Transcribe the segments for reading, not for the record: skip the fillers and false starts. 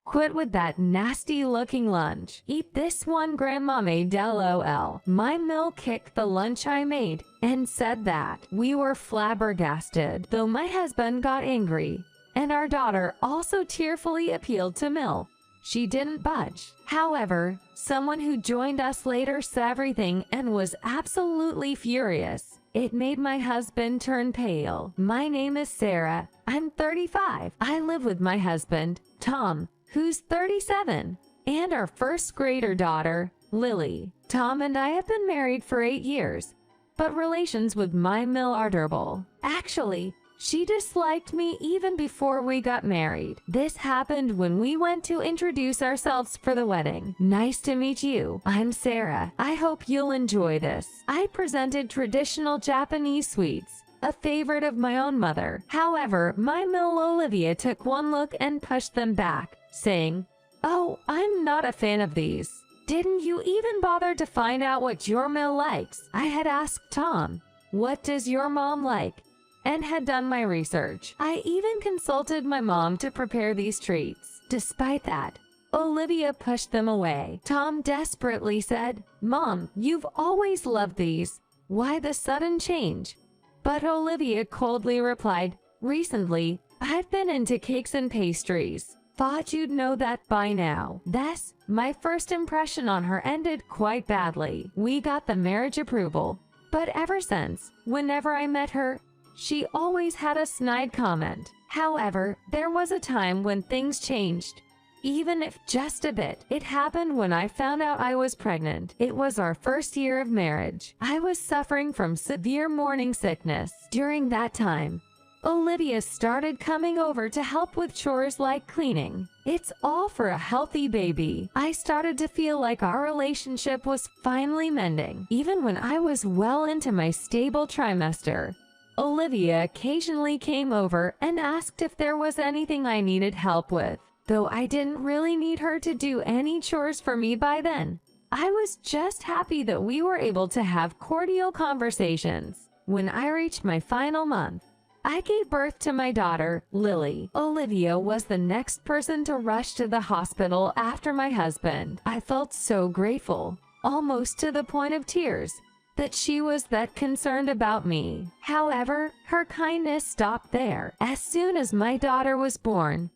Quit with that nasty looking lunch. Eat this one grandma made LOL. My Mill kicked the lunch I made and said that we were flabbergasted, though my husband got angry. And our daughter also tearfully appealed to Mill. She didn't budge. However, someone who joined us later saw everything and was absolutely furious. It made my husband turn pale. My name is Sarah. I'm 35. I live with my husband, Tom, who's 37, and our first grader daughter, Lily. Tom and I have been married for 8 years, but relations with my Mill are durable. Actually, she disliked me even before we got married. This happened when we went to introduce ourselves for the wedding. Nice to meet you. I'm Sarah. I hope you'll enjoy this. I presented traditional Japanese sweets, a favorite of my own mother. However, my Mill Olivia took one look and pushed them back, saying, "Oh, I'm not a fan of these." Didn't you even bother to find out what your Mill likes? I had asked Tom, "What does your mom like?" and had done my research. I even consulted my mom to prepare these treats. Despite that, Olivia pushed them away. Tom desperately said, "Mom, you've always loved these. Why the sudden change?" But Olivia coldly replied, "Recently, I've been into cakes and pastries. Thought you'd know that by now." Thus, my first impression on her ended quite badly. We got the marriage approval, but ever since, whenever I met her, she always had a snide comment. However, there was a time when things changed, even if just a bit. It happened when I found out I was pregnant. It was our first year of marriage. I was suffering from severe morning sickness. During that time, Olivia started coming over to help with chores like cleaning. It's all for a healthy baby. I started to feel like our relationship was finally mending. Even when I was well into my stable trimester, Olivia occasionally came over and asked if there was anything I needed help with. Though I didn't really need her to do any chores for me by then, I was just happy that we were able to have cordial conversations. When I reached my final month, I gave birth to my daughter, Lily. Olivia was the next person to rush to the hospital after my husband. I felt so grateful, almost to the point of tears, that she was that concerned about me. However, her kindness stopped there. As soon as my daughter was born,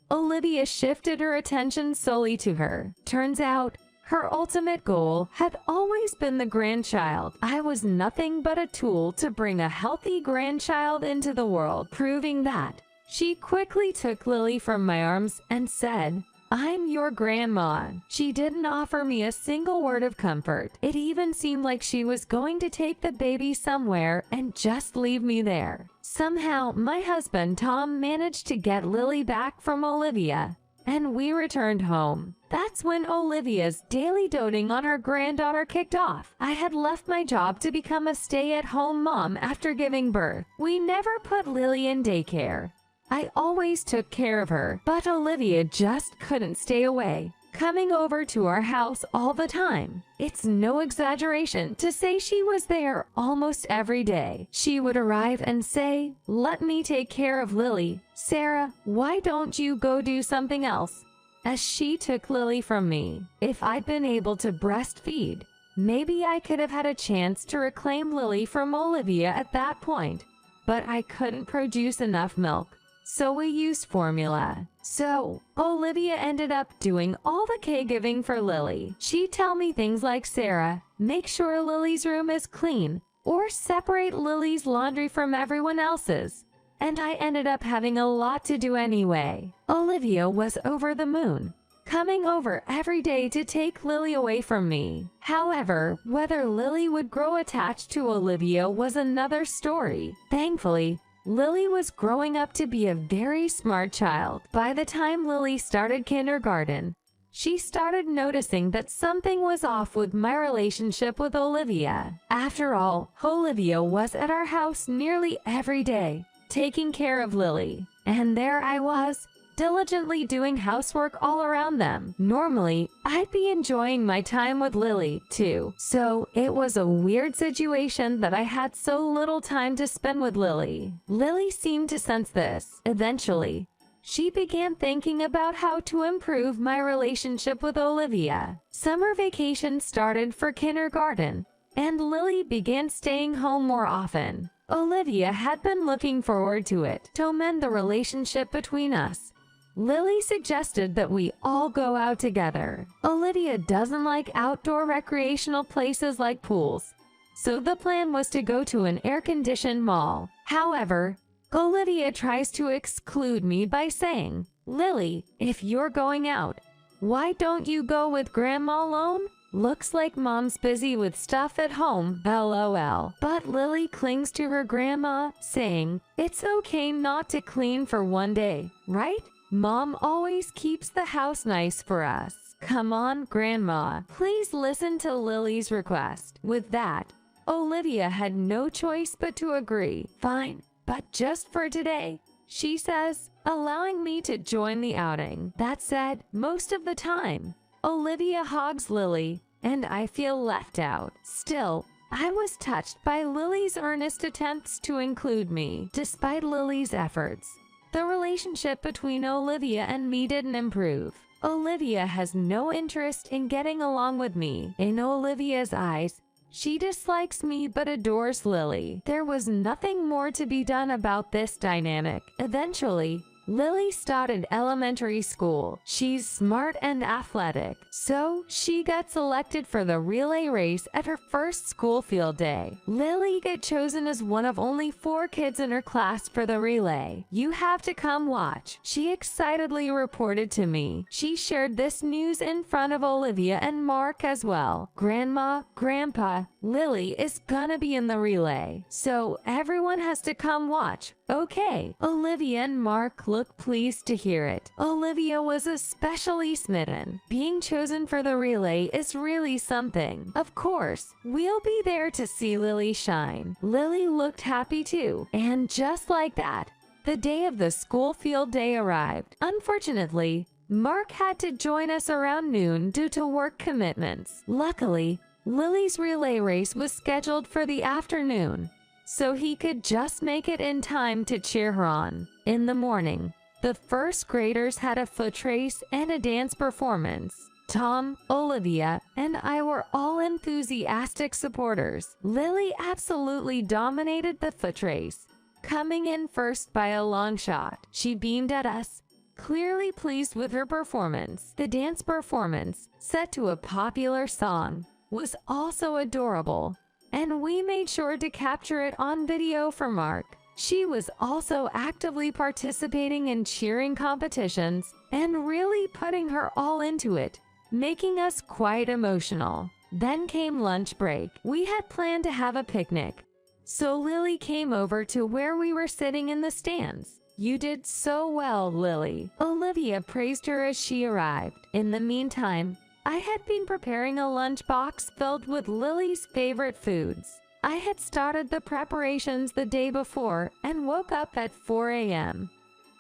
Olivia shifted her attention solely to her. Turns out, her ultimate goal had always been the grandchild. I was nothing but a tool to bring a healthy grandchild into the world. Proving that, she quickly took Lily from my arms and said, "I'm your grandma." She didn't offer me a single word of comfort. It even seemed like she was going to take the baby somewhere and just leave me there. Somehow, my husband Tom managed to get Lily back from Olivia, and we returned home. That's when Olivia's daily doting on her granddaughter kicked off. I had left my job to become a stay-at-home mom after giving birth. We never put Lily in daycare. I always took care of her, but Olivia just couldn't stay away, coming over to our house all the time. It's no exaggeration to say she was there almost every day. She would arrive and say, "Let me take care of Lily. Sarah, why don't you go do something else?" As she took Lily from me. If I'd been able to breastfeed, maybe I could have had a chance to reclaim Lily from Olivia at that point, but I couldn't produce enough milk. So we used formula. So, Olivia ended up doing all the caregiving for Lily. She'd tell me things like, "Sarah, make sure Lily's room is clean," or "separate Lily's laundry from everyone else's." And I ended up having a lot to do anyway. Olivia was over the moon, coming over every day to take Lily away from me. However, whether Lily would grow attached to Olivia was another story. Thankfully, Lily was growing up to be a very smart child. By the time Lily started kindergarten, she started noticing that something was off with my relationship with Olivia. After all, Olivia was at our house nearly every day, taking care of Lily. And there I was, diligently doing housework all around them. Normally, I'd be enjoying my time with Lily, too. So, it was a weird situation that I had so little time to spend with Lily. Lily seemed to sense this. Eventually, she began thinking about how to improve my relationship with Olivia. Summer vacation started for kindergarten, and Lily began staying home more often. Olivia had been looking forward to it. To mend the relationship between us, Lily suggested that we all go out together. Olivia doesn't like outdoor recreational places like pools, so the plan was to go to an air-conditioned mall. However, Olivia tries to exclude me by saying, "Lily, if you're going out, why don't you go with Grandma alone? Looks like Mom's busy with stuff at home, LOL." But Lily clings to her grandma, saying, "It's okay not to clean for one day, right? Mom always keeps the house nice for us. Come on, Grandma, please listen to Lily's request." With that, Olivia had no choice but to agree. "Fine, but just for today," she says, allowing me to join the outing. That said, most of the time, Olivia hogs Lily, and I feel left out. Still, I was touched by Lily's earnest attempts to include me. Despite Lily's efforts, the relationship between Olivia and me didn't improve. Olivia has no interest in getting along with me. In Olivia's eyes, she dislikes me but adores Lily. There was nothing more to be done about this dynamic. Eventually, Lily started elementary school. She's smart and athletic, so she got selected for the relay race at her first school field day. Lily got chosen as one of only 4 kids in her class for the relay. "You have to come watch," she excitedly reported to me. She shared this news in front of Olivia and Mark as well. "Grandma, Grandpa, Lily is gonna be in the relay, so everyone has to come watch. Okay." Olivia and Mark looked pleased to hear it. Olivia was especially smitten. Being chosen for the relay is really something. Of course, we'll be there to see Lily shine. Lily looked happy too. And just like that, the day of the school field day arrived. Unfortunately, Mark had to join us around noon due to work commitments. Luckily, Lily's relay race was scheduled for the afternoon, so he could just make it in time to cheer her on. In the morning, the first graders had a foot race and a dance performance. Tom, Olivia, and I were all enthusiastic supporters. Lily absolutely dominated the foot race, coming in first by a long shot. She beamed at us, clearly pleased with her performance. The dance performance, set to a popular song, was also adorable, and we made sure to capture it on video for Mark. She was also actively participating in cheering competitions and really putting her all into it, making us quite emotional. Then came lunch break. We had planned to have a picnic, so Lily came over to where we were sitting in the stands. "You did so well, Lily." Olivia praised her as she arrived. In the meantime, I had been preparing a lunchbox filled with Lily's favorite foods. I had started the preparations the day before and woke up at 4 a.m.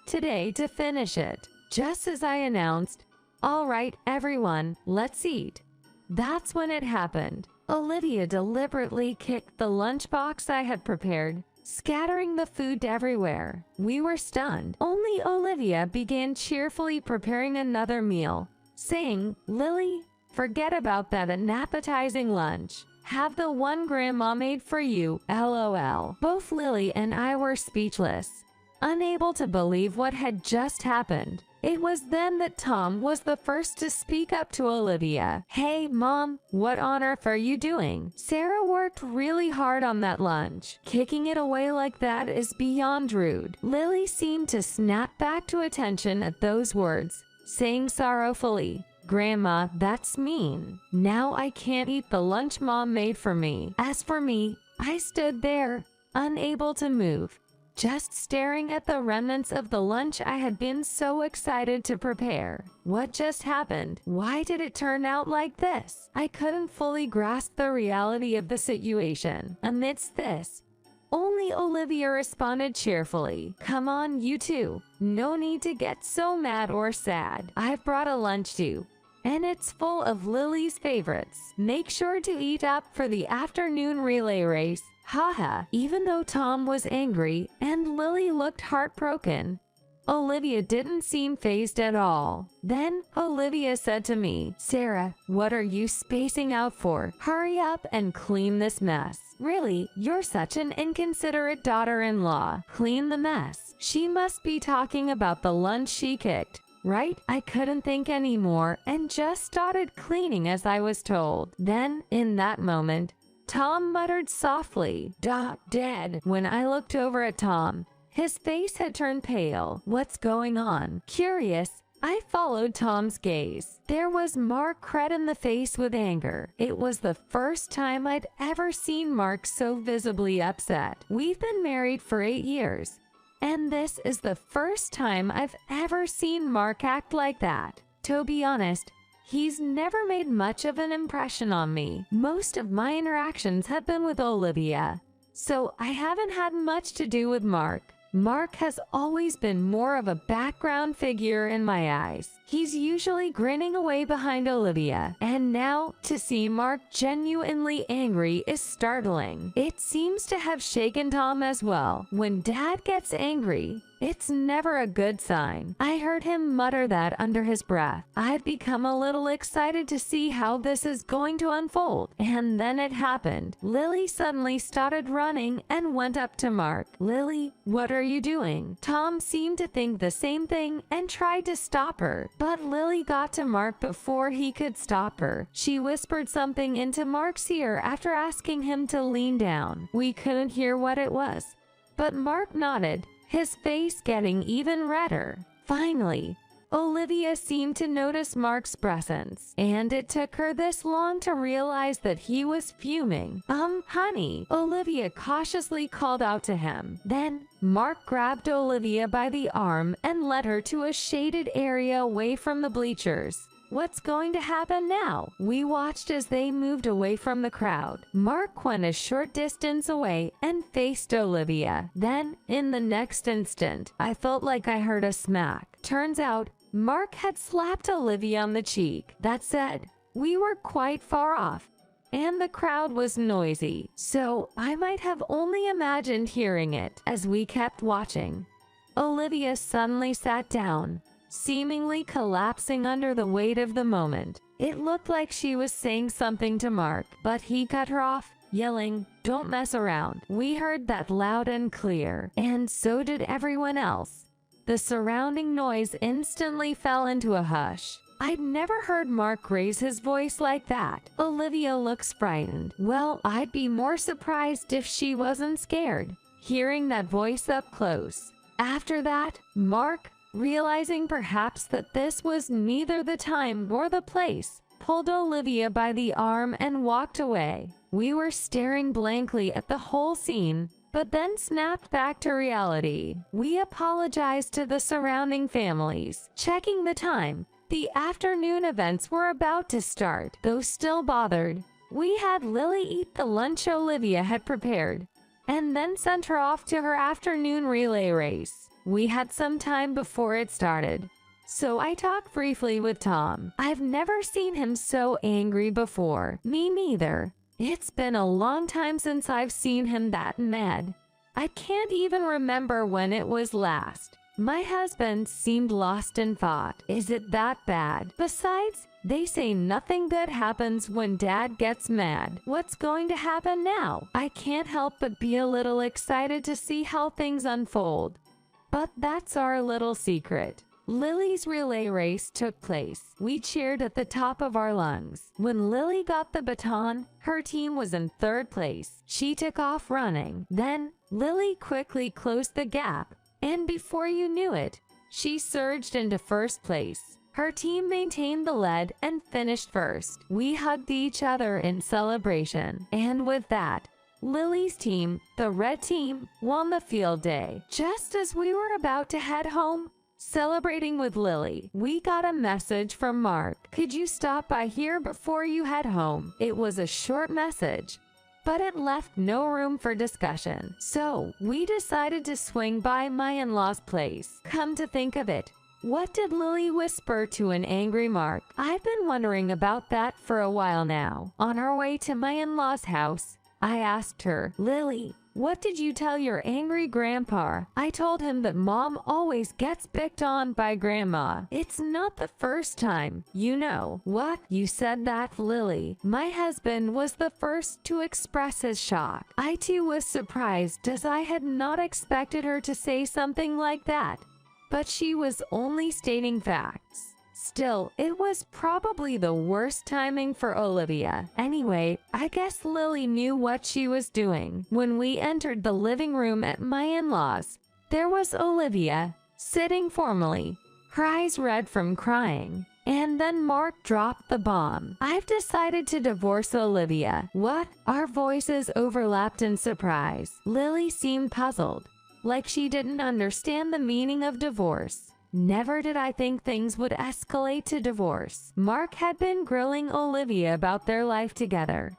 today to finish it. Just as I announced, "All right, everyone, let's eat," that's when it happened. Olivia deliberately kicked the lunchbox I had prepared, scattering the food everywhere. We were stunned. Only Olivia began cheerfully preparing another meal, saying, "Lily, forget about that appetizing lunch. Have the one Grandma made for you, LOL." Both Lily and I were speechless, unable to believe what had just happened. It was then that Tom was the first to speak up to Olivia. "Hey, Mom, what on earth are you doing? Sarah worked really hard on that lunch. Kicking it away like that is beyond rude." Lily seemed to snap back to attention at those words, saying sorrowfully, "Grandma, that's mean. Now I can't eat the lunch Mom made for me." As for me, I stood there, unable to move, just staring at the remnants of the lunch I had been so excited to prepare. What just happened? Why did it turn out like this? I couldn't fully grasp the reality of the situation. Amidst this, only Olivia responded cheerfully, "Come on, you two. No need to get so mad or sad. I've brought a lunch too, and it's full of Lily's favorites. Make sure to eat up for the afternoon relay race." Haha. Even though Tom was angry and Lily looked heartbroken, Olivia didn't seem fazed at all. Then Olivia said to me, "Sarah, what are you spacing out for? Hurry up and clean this mess. Really, you're such an inconsiderate daughter-in-law. Clean the mess." She must be talking about the lunch she kicked, right? I couldn't think anymore and just started cleaning as I was told. Then, in that moment, Tom muttered softly, "Dead." When I looked over at Tom, his face had turned pale. What's going on? Curious, I followed Tom's gaze. There was Mark red in the face with anger. It was the first time I'd ever seen Mark so visibly upset. We've been married for 8 years, and this is the first time I've ever seen Mark act like that. To be honest, he's never made much of an impression on me. Most of my interactions have been with Olivia, so I haven't had much to do with Mark. Mark has always been more of a background figure in my eyes. He's usually grinning away behind Olivia, and now to see Mark genuinely angry is startling. It seems to have shaken Tom as well. When Dad gets angry, it's never a good sign. I heard him mutter that under his breath. I'd become a little excited to see how this is going to unfold. And then it happened. Lily suddenly started running and went up to Mark. "Lily, what are you doing?" Tom seemed to think the same thing and tried to stop her. But Lily got to Mark before he could stop her. She whispered something into Mark's ear after asking him to lean down. We couldn't hear what it was, but Mark nodded, his face getting even redder. Finally, Olivia seemed to notice Mark's presence, and it took her this long to realize that he was fuming. Honey," Olivia cautiously called out to him. Then, Mark grabbed Olivia by the arm and led her to a shaded area away from the bleachers. What's going to happen now? We watched as they moved away from the crowd. Mark went a short distance away and faced Olivia. Then, in the next instant, I felt like I heard a smack. Turns out, Mark had slapped Olivia on the cheek. That said, we were quite far off, and the crowd was noisy, so I might have only imagined hearing it. As we kept watching, Olivia suddenly sat down, seemingly collapsing under the weight of the moment. It looked like she was saying something to Mark, but he cut her off, yelling, "Don't mess around." We heard that loud and clear, and so did everyone else. The surrounding noise instantly fell into a hush. I'd never heard Mark raise his voice like that. Olivia looks frightened. Well, I'd be more surprised if she wasn't scared, hearing that voice up close. After that, Mark, realizing perhaps that this was neither the time nor the place, pulled Olivia by the arm and walked away. We were staring blankly at the whole scene, but then snapped back to reality. We apologized to the surrounding families. Checking the time, the afternoon events were about to start. Though still bothered, we had Lily eat the lunch Olivia had prepared, and then sent her off to her afternoon relay race. We had some time before it started, so I talked briefly with Tom. I've never seen him so angry before. Me neither. It's been a long time since I've seen him that mad. I can't even remember when it was last. My husband seemed lost in thought. Is it that bad? Besides, they say nothing good happens when Dad gets mad. What's going to happen now? I can't help but be a little excited to see how things unfold. But that's our little secret. Lily's relay race took place. We cheered at the top of our lungs. When Lily got the baton, her team was in 3rd place. She took off running. Then, Lily quickly closed the gap, and before you knew it, she surged into 1st place. Her team maintained the lead and finished 1st. We hugged each other in celebration, and with that, Lily's team, the red team, won the field day. Just as we were about to head home, celebrating with Lily, we got a message from Mark. "Could you stop by here before you head home?" It was a short message, but it left no room for discussion. So, we decided to swing by my in-laws' place. Come to think of it, what did Lily whisper to an angry Mark? I've been wondering about that for a while now. On our way to my in-laws' house, I asked her, "Lily, What did you tell your angry grandpa? I told him that mom always gets picked on by grandma. It's not the first time. You know what? You said that, Lily. My husband was the first to express his shock. I too was surprised as I had not expected her to say something like that. But she was only stating facts. Still, it was probably the worst timing for Olivia. Anyway, I guess Lily knew what she was doing. When we entered the living room at my in-laws, there was Olivia, sitting formally, her eyes red from crying. And then Mark dropped the bomb. I've decided to divorce Olivia. What? Our voices overlapped in surprise. Lily seemed puzzled, like she didn't understand the meaning of divorce. Never did I think things would escalate to divorce. Mark had been grilling Olivia about their life together,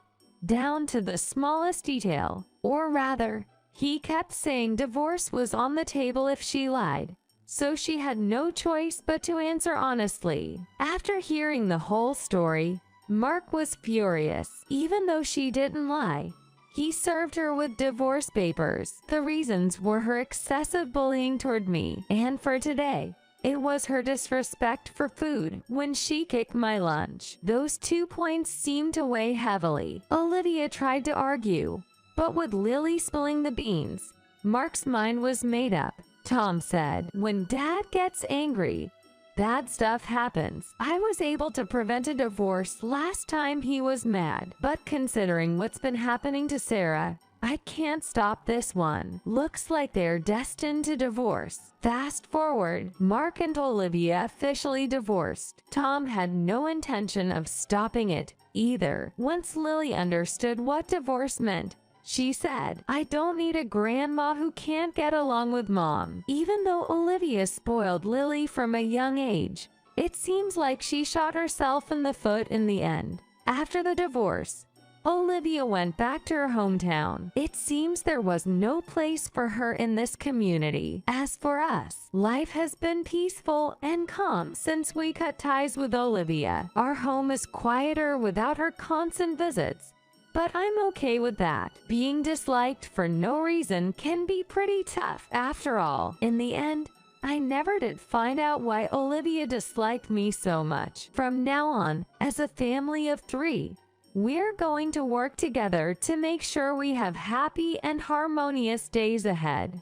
down to the smallest detail. Or rather, he kept saying divorce was on the table if she lied, so she had no choice but to answer honestly. After hearing the whole story, Mark was furious. Even though she didn't lie, he served her with divorce papers. The reasons were her excessive bullying toward me, and for today, it was her disrespect for food when she kicked my lunch. Those 2 points seemed to weigh heavily. Olivia tried to argue, but with Lily spilling the beans, Mark's mind was made up. Tom said, "When Dad gets angry, bad stuff happens. I was able to prevent a divorce last time he was mad, but considering what's been happening to Sarah, I can't stop this one. Looks like they're destined to divorce." Fast forward, Mark and Olivia officially divorced. Tom had no intention of stopping it either. Once Lily understood what divorce meant, she said, "I don't need a grandma who can't get along with mom." Even though Olivia spoiled Lily from a young age, it seems like she shot herself in the foot in the end. After the divorce, Olivia went back to her hometown. It seems there was no place for her in this community. As for us, life has been peaceful and calm since we cut ties with Olivia. Our home is quieter without her constant visits, but I'm okay with that. Being disliked for no reason can be pretty tough. After all, in the end, I never did find out why Olivia disliked me so much. From now on, as a family of 3, we're going to work together to make sure we have happy and harmonious days ahead.